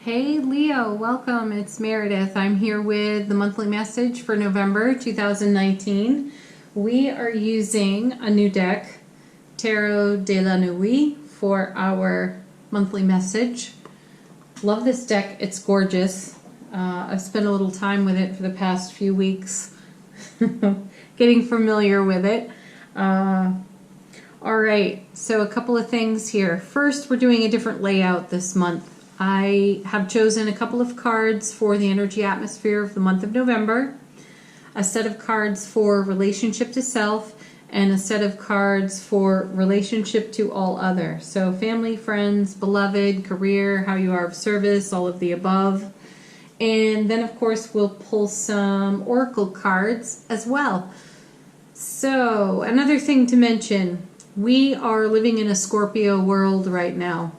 Hey Leo, welcome. It's Meredith. I'm here with the monthly message for November 2019. We are using a new deck, Tarot de la Nuit, for our monthly message. Love this deck. It's gorgeous. I've spent a little time with it for the past few weeks, getting familiar with it. All right, so a couple of things here. First, we're doing a different layout this month. I have chosen a couple of cards for the energy atmosphere of the month of November, a set of cards for relationship to self, and a set of cards for relationship to all other. So family, friends, beloved, career, how you are of service, all of the above. And then, of course, we'll pull some oracle cards as well. So another thing to mention, we are living in a Scorpio world right now.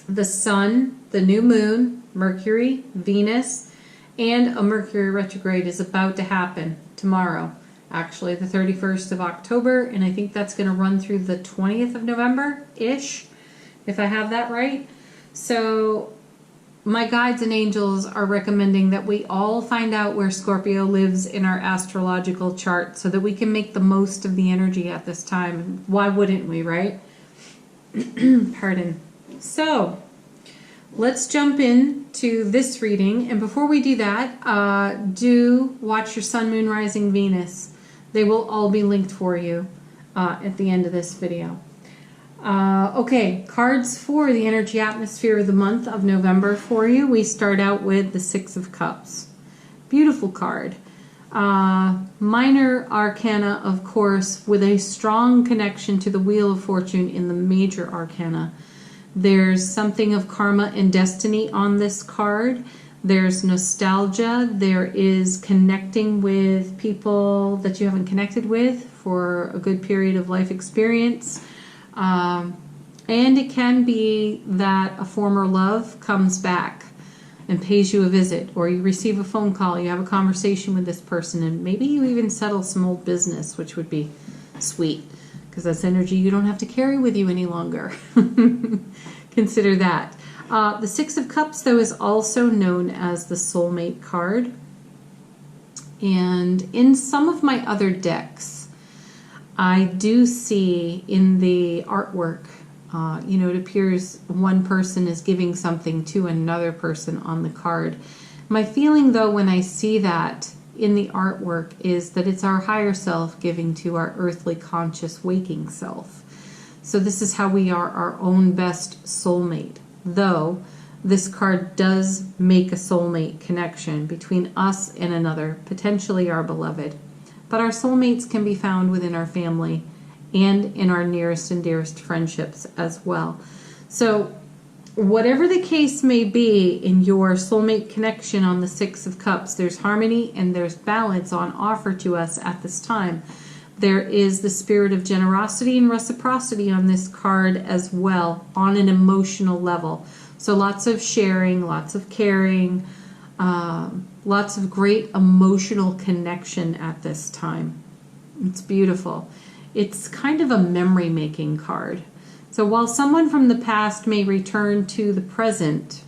The sun, the new moon, Mercury, Venus, and a Mercury retrograde is about to happen tomorrow. Actually, the 31st of October, and I think that's going to run through the 20th of November-ish, if I have that right. So my guides and angels are recommending that we all find out where Scorpio lives in our astrological chart so that we can make the most of the energy at this time. Why wouldn't we, right? Pardon. So let's jump into this reading. And before we do that, do watch your Sun, Moon, Rising, Venus. They will all be linked for you at the end of this video. Okay, cards for the energy atmosphere of the month of November for you. We start out with the Six of Cups. Beautiful card. Minor arcana, of course, with a strong connection to the Wheel of Fortune in the major arcana. There's something of karma and destiny on this card. There's nostalgia. There is connecting with people that you haven't connected with for a good period of life experience. And it can be that a former love comes back and pays you a visit, or you receive a phone call, you have a conversation with this person, and maybe you even settle some old business, which would be sweet, because that's energy you don't have to carry with you any longer. Consider that. The Six of Cups, though, is also known as the soulmate card. And in some of my other decks, I do see in the artwork, it appears one person is giving something to another person on the card. My feeling, though, when I see that in the artwork is that it's our higher self giving to our earthly conscious waking self. So this is how we are our own best soulmate. Though this card does make a soulmate connection between us and another, potentially our beloved. But our soulmates can be found within our family and in our nearest and dearest friendships as well. So whatever the case may be in your soulmate connection on the Six of Cups, there's harmony and there's balance on offer to us at this time. There is the spirit of generosity and reciprocity on this card as well, on an emotional level. So lots of sharing, lots of caring, lots of great emotional connection at this time. It's beautiful. It's kind of a memory-making card. So while someone from the past may return to the present,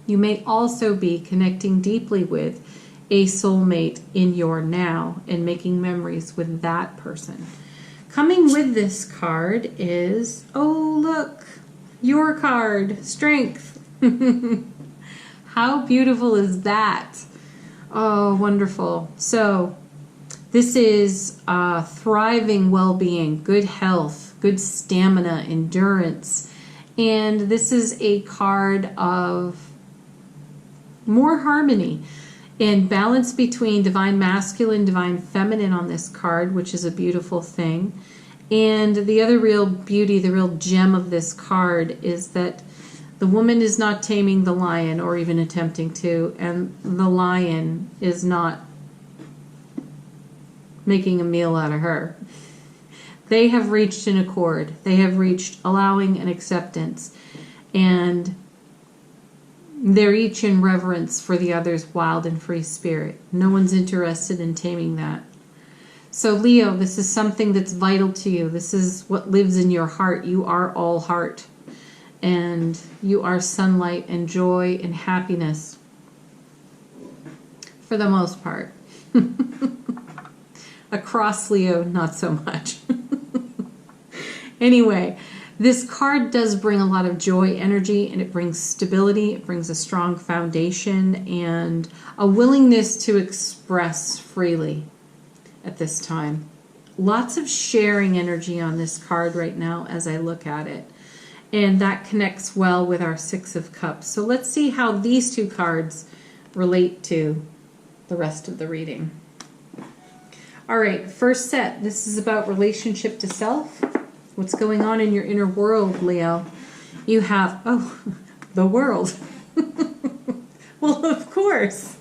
you may also be connecting deeply with a soulmate in your now and making memories with that person. Coming with this card is, oh look, your card, Strength. How beautiful is that? Oh, wonderful. So this is thriving well-being, good health, good stamina, endurance. And this is a card of more harmony and balance between divine masculine, divine feminine on this card, which is a beautiful thing. And the other real beauty, the real gem of this card is that the woman is not taming the lion or even attempting to, and the lion is not making a meal out of her. They have reached an accord. They have reached allowing and acceptance. And they're each in reverence for the other's wild and free spirit. No one's interested in taming that. So Leo, this is something that's vital to you. This is what lives in your heart. You are all heart. and you are sunlight and joy and happiness for the most part. Across Leo, not so much. Anyway, this card does bring a lot of joy, energy, and it brings stability. It brings a strong foundation and a willingness to express freely at this time. Lots of sharing energy on this card right now as I look at it. And that connects well with our Six of Cups. So let's see how these two cards relate to the rest of the reading. All right, first set. This is about relationship to self. What's going on in your inner world, Leo? You have, oh, the world. Well, of course.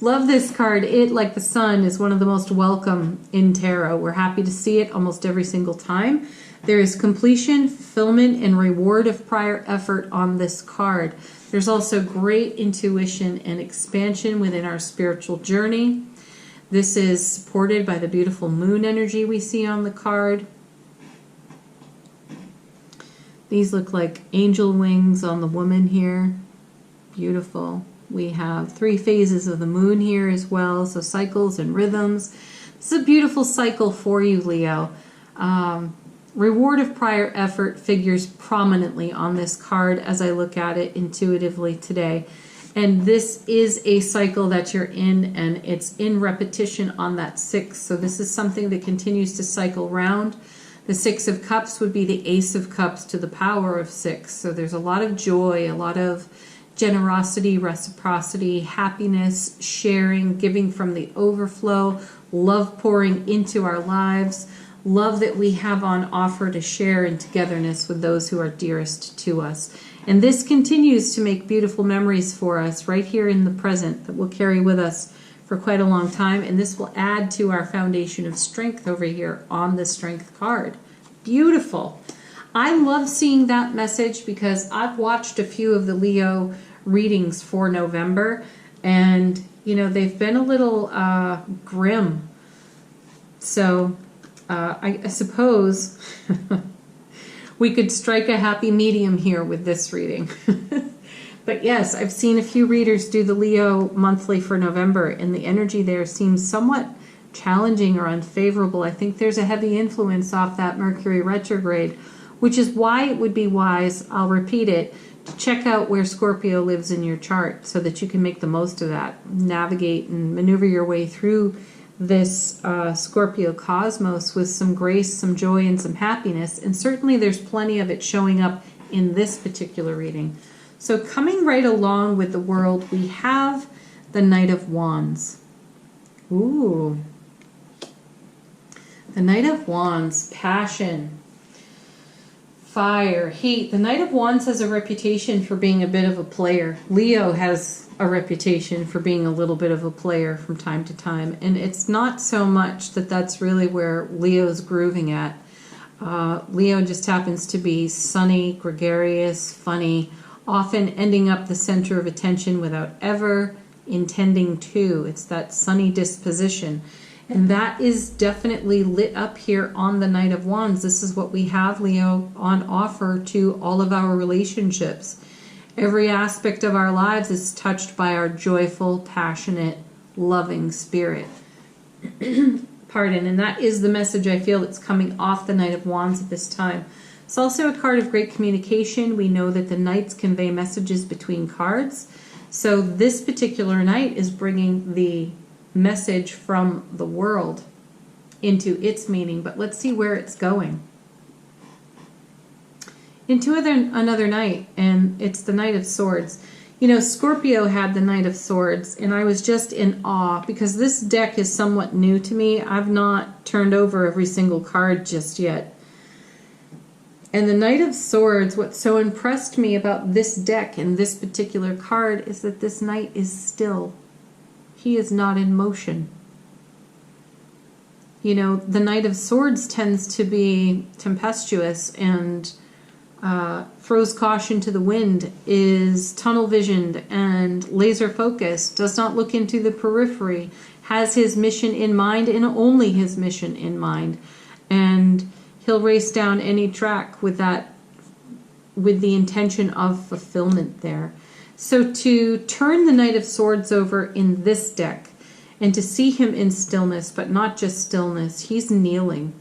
Love this card. It, like the sun, is one of the most welcome in tarot. We're happy to see it almost every single time. There is completion, fulfillment, and reward of prior effort on this card. There's also great intuition and expansion within our spiritual journey. This is supported by the beautiful moon energy we see on the card. These look like angel wings on the woman here. Beautiful. We have 3 phases of the moon here as well, so cycles and rhythms. This is a beautiful cycle for you, Leo. Reward of prior effort figures prominently on this card as I look at it intuitively today. And this is a cycle that you're in, and it's in repetition on that 6. So this is something that continues to cycle round. The 6 of Cups would be the Ace of Cups to the power of 6. So there's a lot of joy, a lot of generosity, reciprocity, happiness, sharing, giving from the overflow, love pouring into our lives, love that we have on offer to share in togetherness with those who are dearest to us. And this continues to make beautiful memories for us right here in the present that we'll carry with us for quite a long time. And this will add to our foundation of strength over here on the Strength card. Beautiful. I love seeing that message because I've watched a few of the Leo readings for November, and you know, they've been a little grim. So I suppose we could strike a happy medium here with this reading. But yes, I've seen a few readers do the Leo monthly for November, and the energy there seems somewhat challenging or unfavorable. I think there's a heavy influence off that Mercury retrograde, which is why it would be wise, I'll repeat it, to check out where Scorpio lives in your chart so that you can make the most of that. Navigate and maneuver your way through this Scorpio cosmos with some grace, some joy, and some happiness. And certainly there's plenty of it showing up in this particular reading. So coming right along with the world, we have the Knight of Wands. Ooh. The Knight of Wands, passion, fire, heat. The Knight of Wands has a reputation for being a bit of a player. Leo has a reputation for being a little bit of a player from time to time. And it's not so much that that's really where Leo's grooving at. Leo just happens to be sunny, gregarious, funny, often ending up the center of attention without ever intending to. It's that sunny disposition. And that is definitely lit up here on the Knight of Wands. This is what we have, Leo, on offer to all of our relationships. Every aspect of our lives is touched by our joyful, passionate, loving spirit. Pardon. And that is the message I feel that's coming off the Knight of Wands at this time. It's also a card of great communication. We know that the Knights convey messages between cards. So this particular Knight is bringing the message from the world into its meaning, but let's see where it's going. Into another Knight, and it's the Knight of Swords. You know, Scorpio had the Knight of Swords, and I was just in awe because this deck is somewhat new to me. I've not turned over every single card just yet. And the Knight of Swords, what so impressed me about this deck and this particular card is that this Knight is still. He is not in motion. You know, the Knight of Swords tends to be tempestuous and throws caution to the wind, is tunnel visioned and laser focused, does not look into the periphery, has his mission in mind and only his mission in mind. And he'll race down any track with that with the intention of fulfillment there. So to turn the Knight of Swords over in this deck and to see him in stillness, but not just stillness, he's kneeling.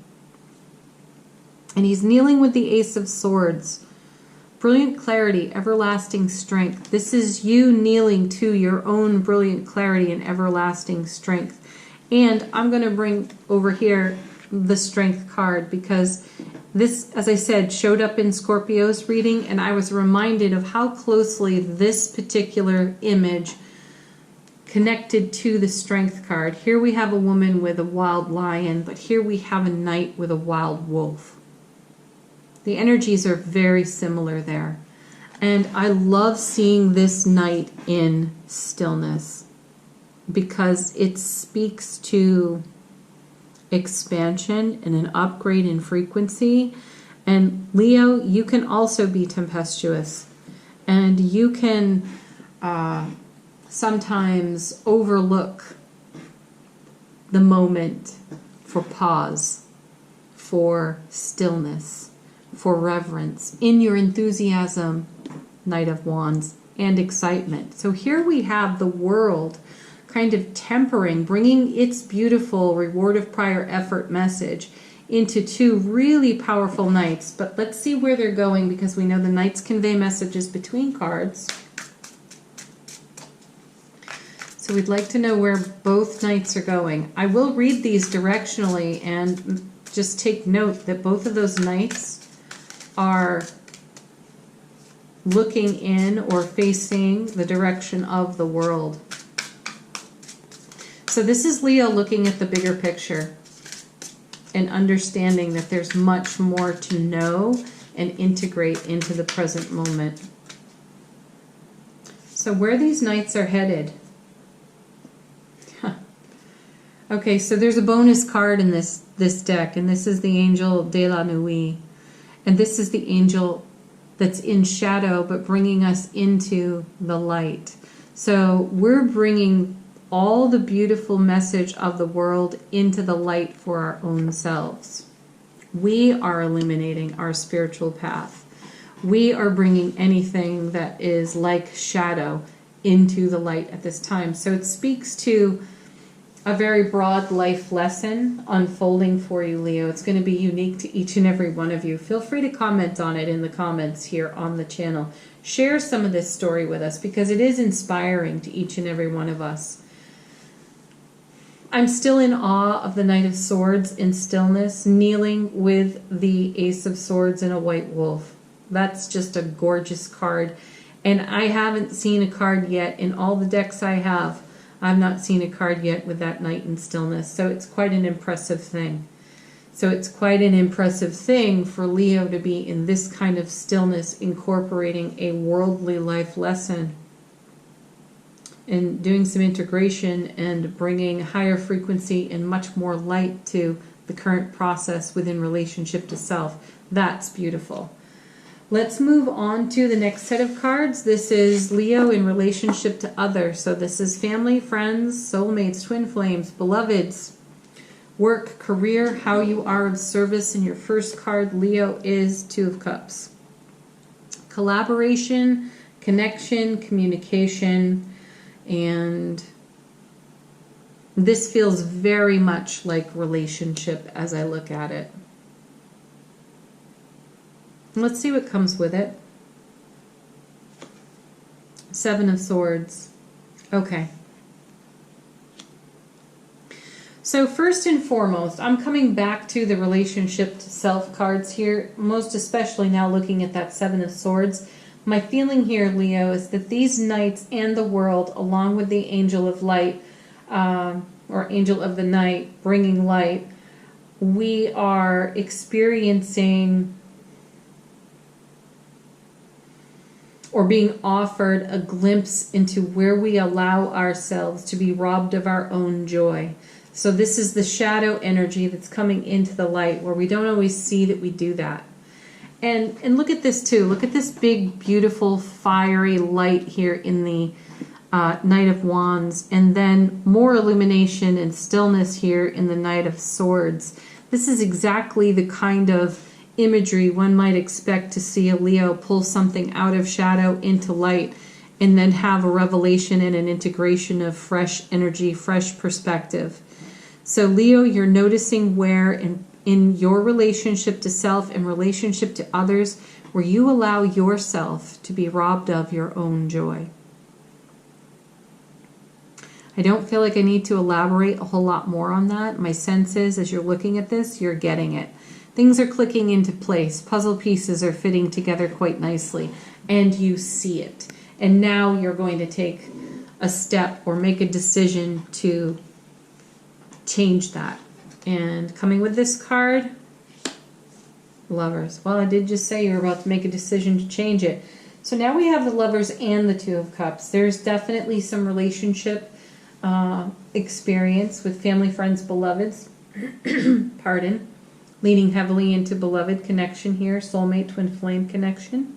And he's kneeling with the Ace of Swords. Brilliant clarity, everlasting strength. This is you kneeling to your own brilliant clarity and everlasting strength. And I'm going to bring over here the Strength card, because this, as I said, showed up in Scorpio's reading, and I was reminded of how closely this particular image connected to the Strength card. Here we have a woman with a wild lion, but here we have a knight with a wild wolf. The energies are very similar there. And I love seeing this knight in stillness because it speaks to expansion and an upgrade in frequency. And Leo, you can also be tempestuous, and you can sometimes overlook the moment for pause, for stillness, for reverence in your enthusiasm, Knight of Wands, and excitement. So here we have the world kind of tempering, bringing its beautiful reward of prior effort message into two really powerful knights. But let's see where they're going, because we know the knights convey messages between cards. So we'd like to know where both knights are going. I will read these directionally, and just take note that both of those knights are looking in or facing the direction of the world. So this is Leo looking at the bigger picture and understanding that there's much more to know and integrate into the present moment. So where these knights are headed. Okay, so there's a bonus card in this deck, and this is the Angel de la Nuit. And this is the angel that's in shadow, but bringing us into the light. So we're bringing all the beautiful message of the world into the light for our own selves. We are illuminating our spiritual path. We are bringing anything that is like shadow into the light at this time. So it speaks to a very broad life lesson unfolding for you, Leo. It's going to be unique to each and every one of you. Feel free to comment on it in the comments here on the channel. Share some of this story with us, because it is inspiring to each and every one of us. I'm still in awe of the Knight of Swords in stillness, kneeling with the Ace of Swords and a white wolf. That's just a gorgeous card. And I haven't seen a card yet in all the decks I have. I've not seen a card yet with that knight in stillness. So it's quite an impressive thing. So it's quite an impressive thing for Leo to be in this kind of stillness, incorporating a worldly life lesson and doing some integration and bringing higher frequency and much more light to the current process within relationship to self. That's beautiful. Let's move on to the next set of cards. This is Leo in relationship to others. So this is family, friends, soulmates, twin flames, beloveds, work, career, how you are of service. And your first card, Leo, is Two of Cups. Collaboration, connection, communication, and this feels very much like relationship as I look at it. Let's see what comes with it. Seven of Swords. Okay. So first and foremost, I'm coming back to the relationship to self cards here, most especially now looking at that Seven of Swords. My feeling here, Leo, is that these knights and the world, along with the Angel of Light, or Angel of the Night, bringing light, we are experiencing or being offered a glimpse into where we allow ourselves to be robbed of our own joy. So this is the shadow energy that's coming into the light, where we don't always see that we do that. And look at this too. Look at this big, beautiful, fiery light here in the Knight of Wands, and then more illumination and stillness here in the Knight of Swords. This is exactly the kind of imagery, one might expect to see a Leo pull something out of shadow into light and then have a revelation and an integration of fresh energy, fresh perspective. So Leo, you're noticing where in your relationship to self and relationship to others, where you allow yourself to be robbed of your own joy. I don't feel like I need to elaborate a whole lot more on that. My sense is, as you're looking at this, you're getting it. Things are clicking into place. Puzzle pieces are fitting together quite nicely, and you see it. And now you're going to take a step or make a decision to change that. And coming with this card, Lovers. Well, I did just say you were about to make a decision to change it. So now we have the Lovers and the Two of Cups. There's definitely some relationship experience with family, friends, beloveds. Pardon. Leaning heavily into beloved connection here. Soulmate, twin flame connection.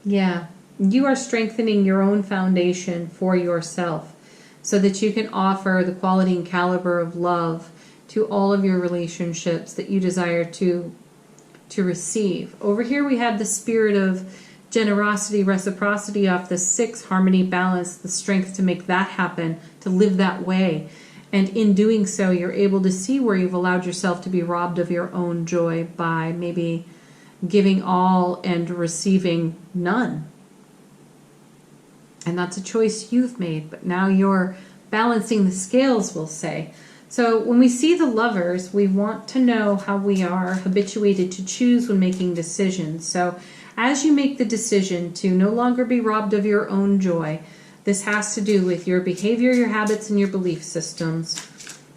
Yeah. You are strengthening your own foundation for yourself so that you can offer the quality and caliber of love to all of your relationships that you desire to receive. Over here we have the spirit of generosity, reciprocity off the 6, harmony, balance, the strength to make that happen, to live that way. And in doing so, you're able to see where you've allowed yourself to be robbed of your own joy by maybe giving all and receiving none. And that's a choice you've made, but now you're balancing the scales, we'll say. So when we see the Lovers, we want to know how we are habituated to choose when making decisions. So as you make the decision to no longer be robbed of your own joy, this has to do with your behavior, your habits, and your belief systems.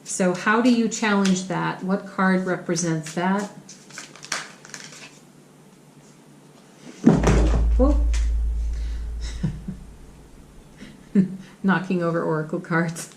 So how do you challenge that? What card represents that? Oh. Knocking over oracle cards.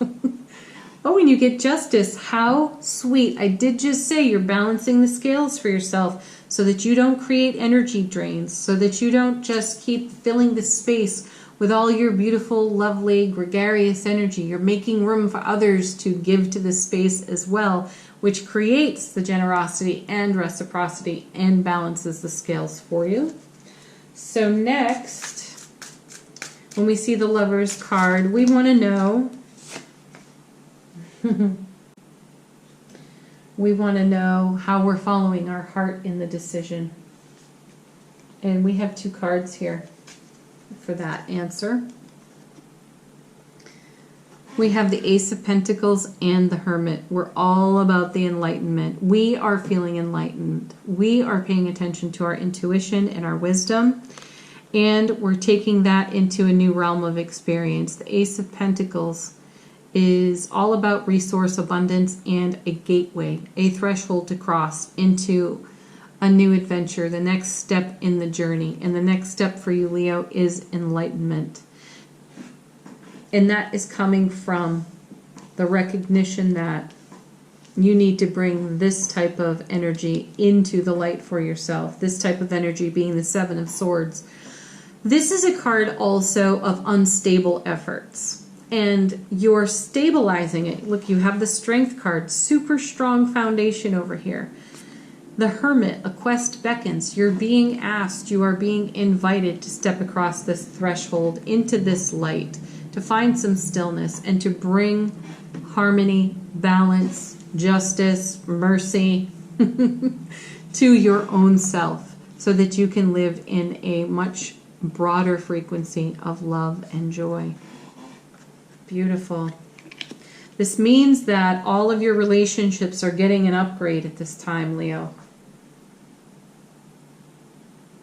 Oh, and you get Justice. How sweet. I did just say you're balancing the scales for yourself so that you don't create energy drains, so that you don't just keep filling the space with all your beautiful, lovely, gregarious energy. You're making room for others to give to the space as well, which creates the generosity and reciprocity and balances the scales for you. So next, when we see the Lovers card, we want to know we want to know how we're following our heart in the decision. And we have 2 cards here for that answer. We have the Ace of Pentacles and the Hermit. We're all about the enlightenment. We are feeling enlightened. We are paying attention to our intuition and our wisdom. And we're taking that into a new realm of experience. The Ace of Pentacles is all about resource abundance and a gateway, a threshold to cross into a new adventure, the next step in the journey. And the next step for you, Leo, is enlightenment. And that is coming from the recognition that you need to bring this type of energy into the light for yourself. This type of energy being the 7 of Swords. This is a card also of unstable efforts. And you're stabilizing it. Look, you have the Strength card. Super strong foundation over here. The Hermit, a quest beckons. You're being asked, you are being invited to step across this threshold into this light, to find some stillness and to bring harmony, balance, justice, mercy to your own self so that you can live in a much broader frequency of love and joy. Beautiful. This means that all of your relationships are getting an upgrade at this time, Leo.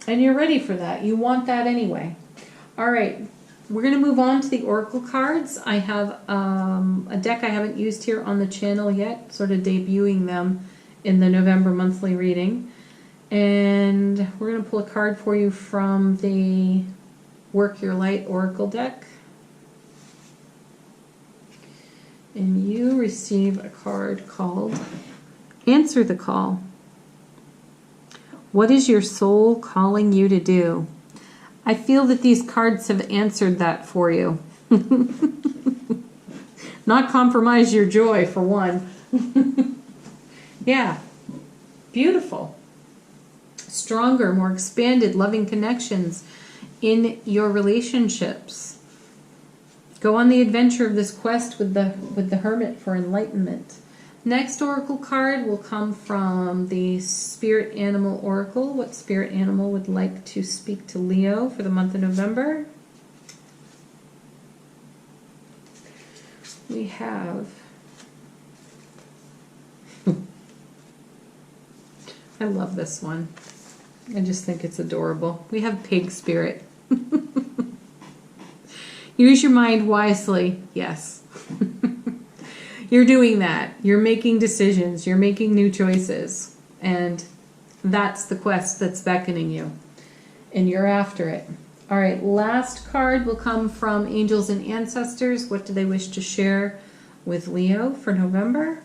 And you're ready for that. You want that anyway. All right. We're going to move on to the Oracle cards. I have a deck I haven't used here on the channel yet, sort of debuting them in the November monthly reading. And we're going to pull a card for you from the Work Your Light Oracle deck. And you receive a card called Answer the Call. What is your soul calling you to do? I feel that these cards have answered that for you. Not compromise your joy, for one. Yeah. Beautiful. Stronger, more expanded, loving connections in your relationships. Go on the adventure of this quest with the Hermit for enlightenment. Next oracle card will come from the Spirit Animal Oracle. What spirit animal would like to speak to Leo for the month of November? We have... I love this one. I just think it's adorable. We have Pig Spirit. Use your mind wisely. Yes. You're doing that. You're making decisions. You're making new choices. And that's the quest that's beckoning you. And you're after it. All right, last card will come from Angels and Ancestors. What do they wish to share with Leo for November?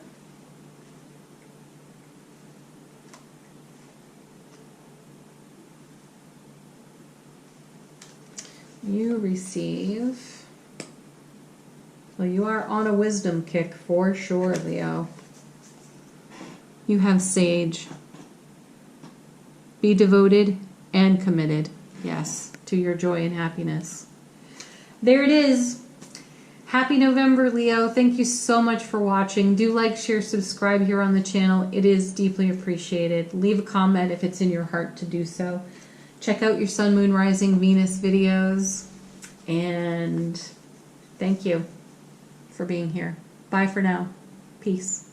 You receive... Well, you are on a wisdom kick for sure, Leo. You have Sage. Be devoted and committed, yes, to your joy and happiness. There it is. Happy November, Leo. Thank you so much for watching. Do like, share, subscribe here on the channel. It is deeply appreciated. Leave a comment if it's in your heart to do so. Check out your Sun, Moon, Rising, Venus videos. And thank you for being here. Bye for now. Peace.